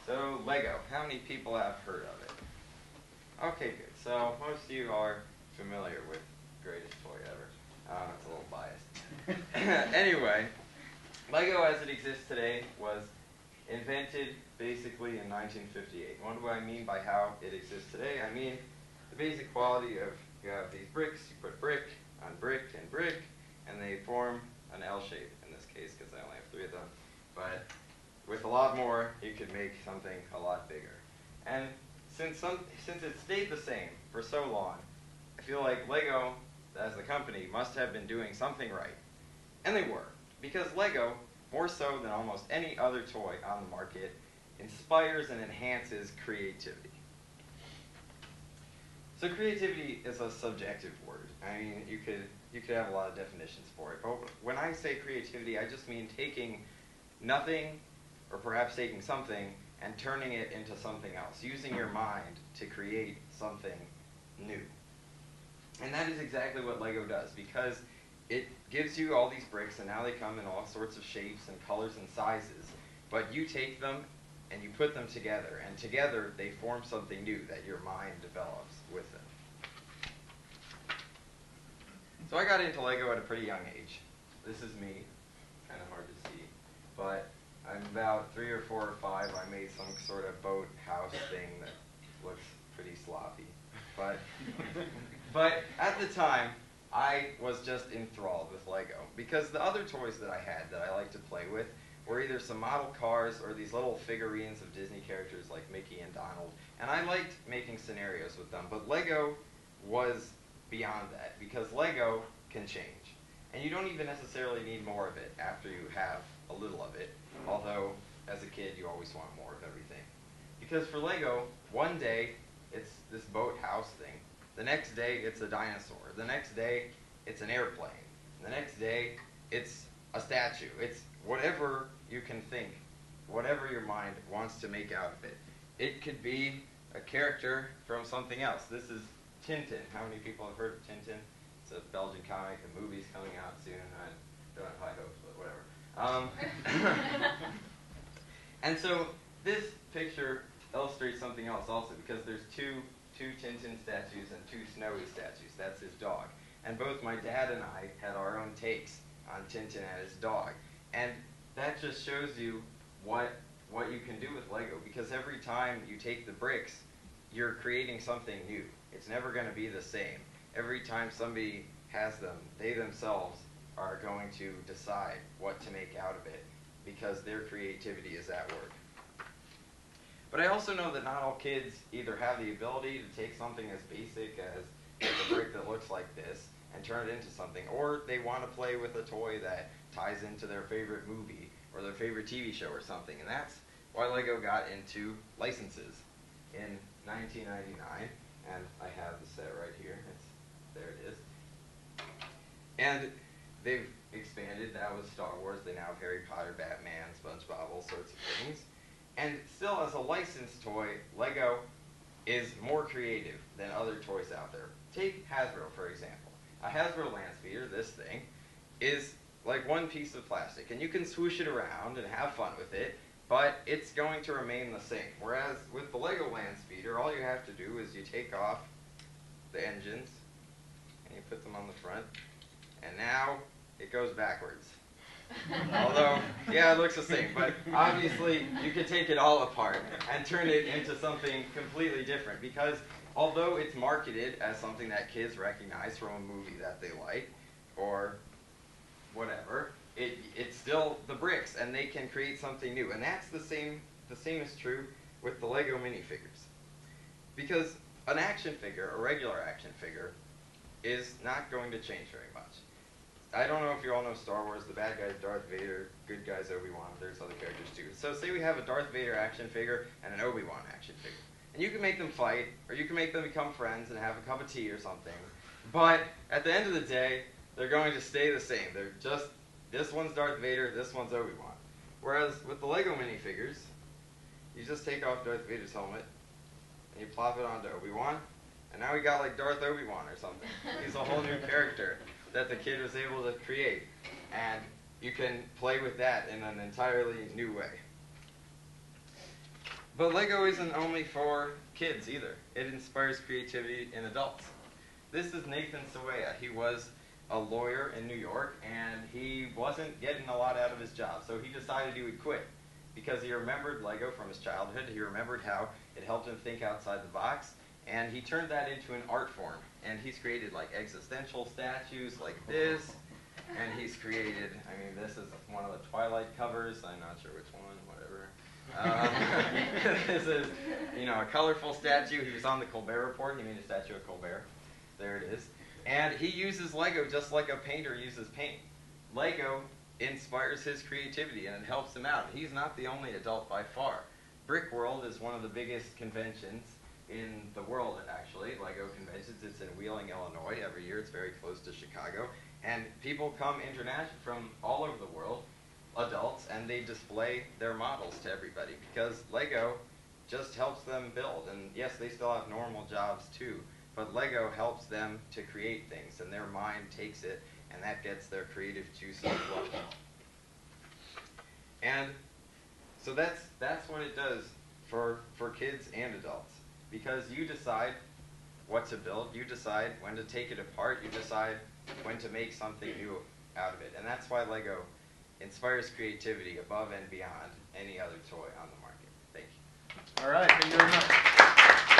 So, Lego. How many people have heard of it? Okay, good. So, most of you are familiar with greatest toy ever. It's a little biased. Anyway, Lego as it exists today was invented basically in 1958. What do I mean by how it exists today? I mean the basic quality of, you have these bricks, you put brick on brick and brick, and they form an L shape in this case because I only have 3 of them. But with a lot more, you could make something a lot bigger. And since it stayed the same for so long, I feel like Lego, as the company, must have been doing something right. And they were. Because Lego, more so than almost any other toy on the market, inspires and enhances creativity. So creativity is a subjective word. I mean, you could have a lot of definitions for it. But when I say creativity, I just mean taking nothing, or perhaps taking something, and turning it into something else, using your mind to create something new. And that is exactly what Lego does, because it gives you all these bricks, and now they come in all sorts of shapes and colors and sizes. But you take them and you put them together, and together they form something new that your mind develops with them. So I got into Lego at a pretty young age. This is me, kind of hard to see, but I'm about 3 or 4 or 5. I made some sort of boat house thing that looks pretty sloppy. But at the time, I was just enthralled with Lego, because the other toys that I had that I liked to play with were either some model cars or these little figurines of Disney characters like Mickey and Donald, and I liked making scenarios with them. But Lego was beyond that, because Lego can change. And you don't even necessarily need more of it after you have a little of it, although as a kid you always want more of everything. Because for Lego, one day it's this boat house thing, the next day it's a dinosaur, the next day it's an airplane, the next day it's a statue. It's whatever you can think, whatever your mind wants to make out of it. It could be a character from something else. This is Tintin. How many people have heard of Tintin? It's a Belgian comic. The movie's coming out soon. I don't have high hopes, but whatever. And so this picture illustrates something else also, because there's two Tintin statues and 2 Snowy statues. That's his dog. And both my dad and I had our own takes on Tintin and his dog. And that just shows you what you can do with Lego, because every time you take the bricks, you're creating something new. It's never going to be the same. Every time somebody has them, they themselves are going to decide what to make out of it, because their creativity is at work. But I also know that not all kids either have the ability to take something as basic as a brick that looks like this and turn it into something, or they want to play with a toy that ties into their favorite movie or their favorite TV show or something. And that's why Lego got into licenses in 1999, and I have the set right here. There it is. And they've expanded. That was Star Wars. They now have Harry Potter, Batman, SpongeBob, all sorts of things. And still, as a licensed toy, Lego is more creative than other toys out there. Take Hasbro, for example. A Hasbro land speeder, this thing, is like one piece of plastic, and you can swoosh it around and have fun with it, but it's going to remain the same. Whereas with the Lego land speeder, all you have to do is you take off the engines, and you put them on the front, and now it goes backwards. Although, yeah, it looks the same, but obviously you could take it all apart and turn it into something completely different, because although it's marketed as something that kids recognize from a movie that they like, or whatever, it's still the bricks, and they can create something new. And that's the same is true with the Lego minifigures. Because an action figure, a regular action figure, is not going to change very much. I don't know if you all know Star Wars. The bad guy's Darth Vader, good guy's Obi-Wan. There's other characters too. So say we have a Darth Vader action figure and an Obi-Wan action figure. And you can make them fight, or you can make them become friends and have a cup of tea or something. But at the end of the day, they're going to stay the same. They're just, this one's Darth Vader, this one's Obi-Wan. Whereas with the Lego minifigures, you just take off Darth Vader's helmet, and you plop it onto Obi-Wan, and now we got like Darth Obi-Wan or something. He's a whole new character that the kid was able to create. And you can play with that in an entirely new way. But Lego isn't only for kids either. It inspires creativity in adults. This is Nathan Sawaya. He was a lawyer in New York, and he wasn't getting a lot out of his job, so he decided he would quit because he remembered Lego from his childhood. He remembered how it helped him think outside the box, and he turned that into an art form. And he's created like existential statues like this, and he's created, I mean, this is one of the Twilight covers. I'm not sure which one, whatever. This is, you know, a colorful statue. He was on the Colbert Report. He made a statue of Colbert. There it is. And he uses Lego just like a painter uses paint. Lego inspires his creativity, and it helps him out. He's not the only adult by far. Brick World is one of the biggest conventions in the world, actually. Lego conventions. It's in Wheeling, Illinois. Every year, it's very close to Chicago. And people come international from all over the world, adults, and they display their models to everybody because Lego just helps them build. And yes, they still have normal jobs too, but Lego helps them to create things, and their mind takes it, and that gets their creative juices flowing. And so that's what it does for kids and adults, because you decide what to build, you decide when to take it apart, you decide when to make something new out of it. And that's why Lego inspires creativity above and beyond any other toy on the market. Thank you. All right, thank you very much.